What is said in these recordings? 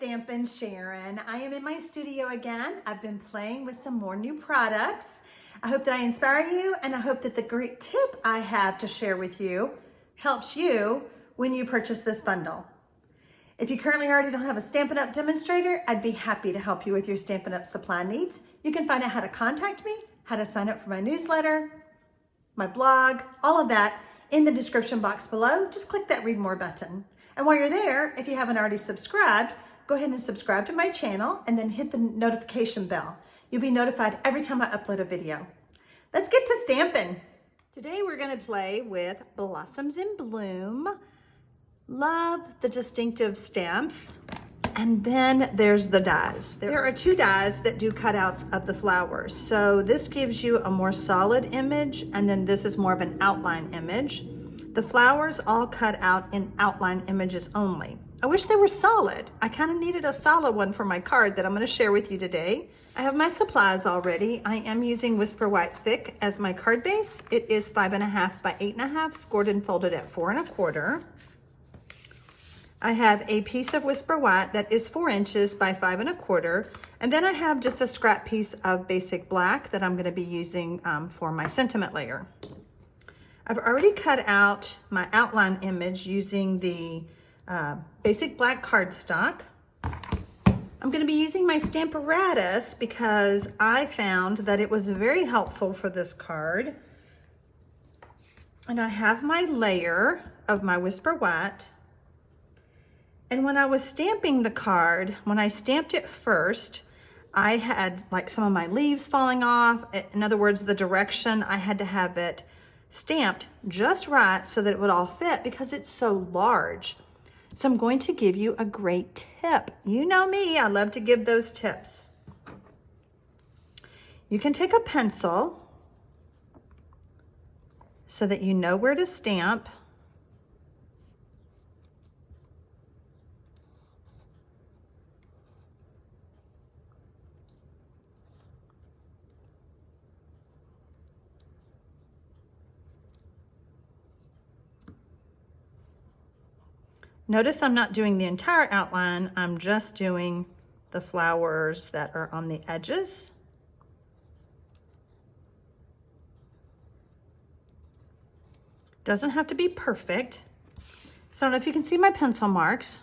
TxStampin, Sharon. I am in my studio again. I've been playing with some more new products. I hope that I inspire you, and I hope that the great tip I have to share with you helps you when you purchase this bundle. If you currently already don't have a Stampin' Up! Demonstrator, I'd be happy to help you with your Stampin' Up! Supply needs. You can find out how to contact me, how to sign up for my newsletter, my blog, all of that in the description box below. Just click that read more button. And while you're there, if you haven't already subscribed, go ahead and subscribe to my channel and then hit the notification bell. You'll be notified every time I upload a video. Let's get to stamping. Today we're gonna play with Blossoms in Bloom. Love the distinctive stamps. And then there's the dies. There are two dies that do cutouts of the flowers. So this gives you a more solid image, and then this is more of an outline image. The flowers all cut out in outline images only. I wish they were solid. I kind of needed a solid one for my card that I'm gonna share with you today. I have my supplies already. I am using Whisper White Thick as my card base. It is 5.5 by 8.5, scored and folded at 4 1/4. I have a piece of Whisper White that is 4 inches by 5 1/4. And then I have just a scrap piece of basic black that I'm gonna be using for my sentiment layer. I've already cut out my outline image using the basic black cardstock. I'm going to be using my Stamparatus because I found that it was very helpful for this card. And I have my layer of my Whisper White. And when I was stamping the card, when I stamped it first, I had like some of my leaves falling off. In other words, the direction, I had to have it stamped just right so that it would all fit because it's so large. So I'm going to give you a great tip. You know me, I love to give those tips. You can take a pencil so that you know where to stamp. Notice I'm not doing the entire outline, I'm just doing the flowers that are on the edges. Doesn't have to be perfect. So I don't know if you can see my pencil marks.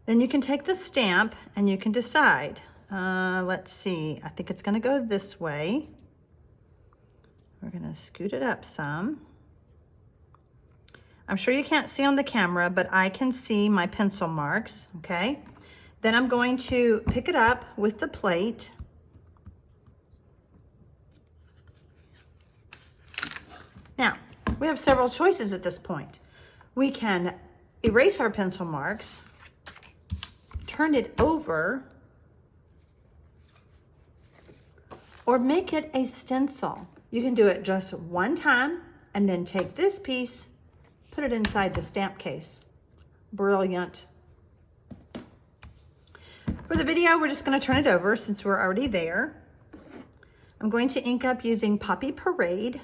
Then you can take the stamp and you can decide. Let's see, I think it's gonna go this way. We're gonna scoot it up some. I'm sure you can't see on the camera, but I can see my pencil marks, okay? Then I'm going to pick it up with the plate. Now, we have several choices at this point. We can erase our pencil marks, turn it over, or make it a stencil. You can do it just one time and then take this piece, put it inside the stamp case. Brilliant. For the video, we're just gonna turn it over since we're already there. I'm going to ink up using Poppy Parade.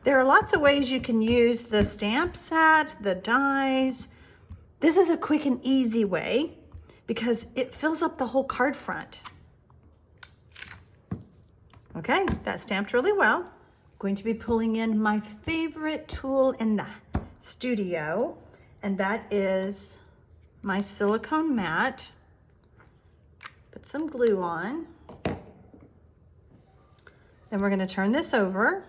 There are lots of ways you can use the stamp set, the dies. This is a quick and easy way because it fills up the whole card front. Okay, that stamped really well. I'm going to be pulling in my favorite tool in the studio, and that is my silicone mat. Put some glue on. Then we're going to turn this over.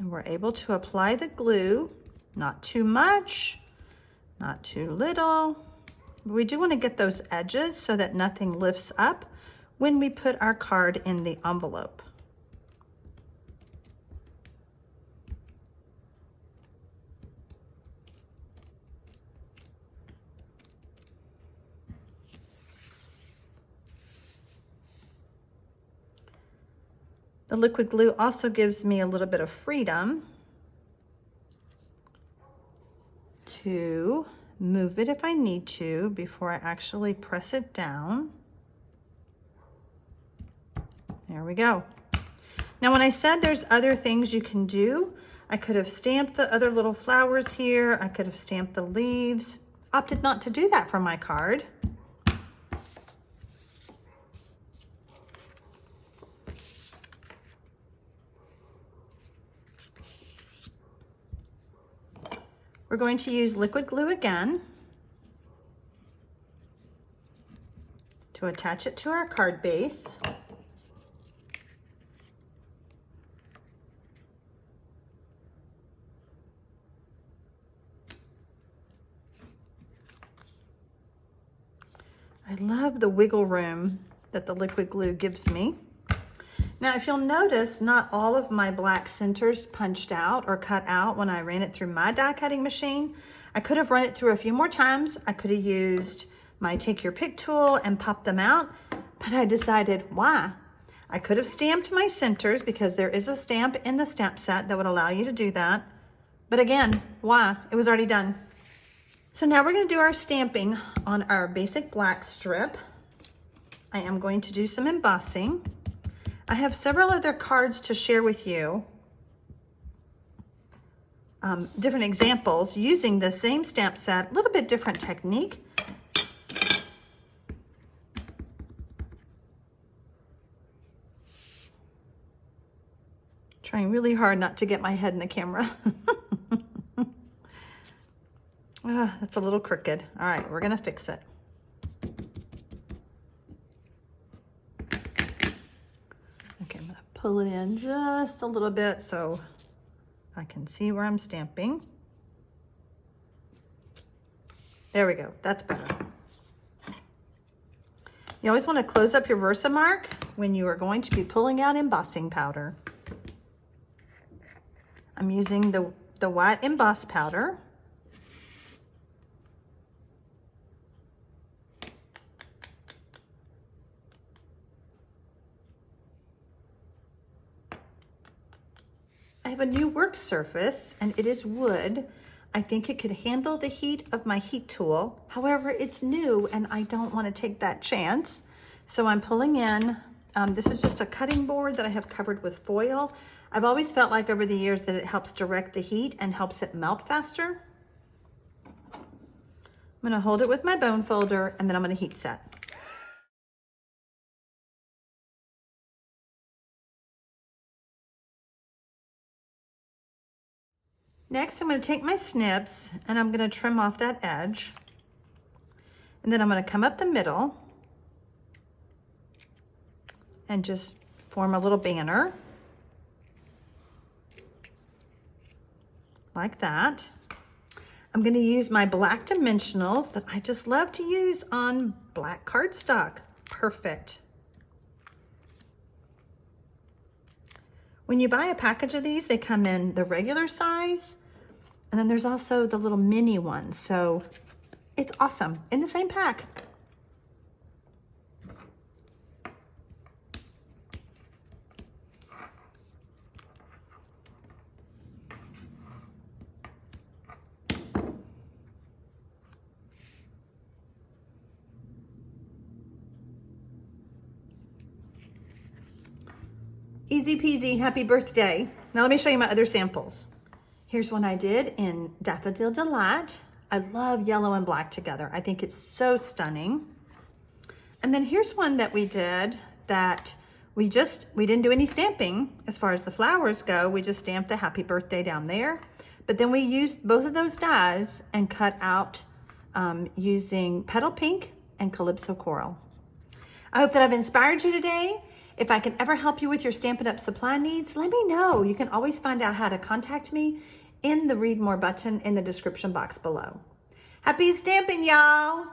And we're able to apply the glue, not too much, not too little. We do want to get those edges so that nothing lifts up when we put our card in the envelope. The liquid glue also gives me a little bit of freedom to move it if I need to before I actually press it down. There we go. Now, when I said there's other things you can do, I could have stamped the other little flowers here. I could have stamped the leaves. Opted not to do that for my card. We're going to use liquid glue again to attach it to our card base. I love the wiggle room that the liquid glue gives me. Now, if you'll notice, not all of my black centers punched out or cut out when I ran it through my die cutting machine. I could have run it through a few more times. I could have used my take your pick tool and popped them out, but I decided why? I could have stamped my centers because there is a stamp in the stamp set that would allow you to do that. But again, why? It was already done. So now we're going to do our stamping on our basic black strip. I am going to do some embossing. I have several other cards to share with you, different examples using the same stamp set, a little bit different technique. Trying really hard not to get my head in the camera. That's a little crooked. All right, we're gonna fix it. Okay, I'm gonna pull it in just a little bit so I can see where I'm stamping. There we go, that's better. You always wanna close up your Versamark when you are going to be pulling out embossing powder. I'm using the white emboss powder. I have a new work surface and it is wood. I think it could handle the heat of my heat tool. However, it's new and I don't want to take that chance. So I'm pulling in, this is just a cutting board that I have covered with foil. I've always felt like over the years that it helps direct the heat and helps it melt faster. I'm gonna hold it with my bone folder and then I'm gonna heat set. Next, I'm going to take my snips and I'm going to trim off that edge. And then I'm going to come up the middle and just form a little banner. Like that. I'm going to use my black dimensionals that I just love to use on black cardstock. Perfect. When you buy a package of these, they come in the regular size, and then there's also the little mini ones. So it's awesome in the same pack. Easy peasy, happy birthday. Now let me show you my other samples. Here's one I did in Daffodil Delight. I love yellow and black together. I think it's so stunning. And then here's one that we did that we didn't do any stamping as far as the flowers go. We just stamped the happy birthday down there. But then we used both of those dies and cut out using Petal Pink and Calypso Coral. I hope that I've inspired you today. If I can ever help you with your Stampin' Up! Supply needs, let me know. You can always find out how to contact me in the Read More button in the description box below. Happy stamping, y'all!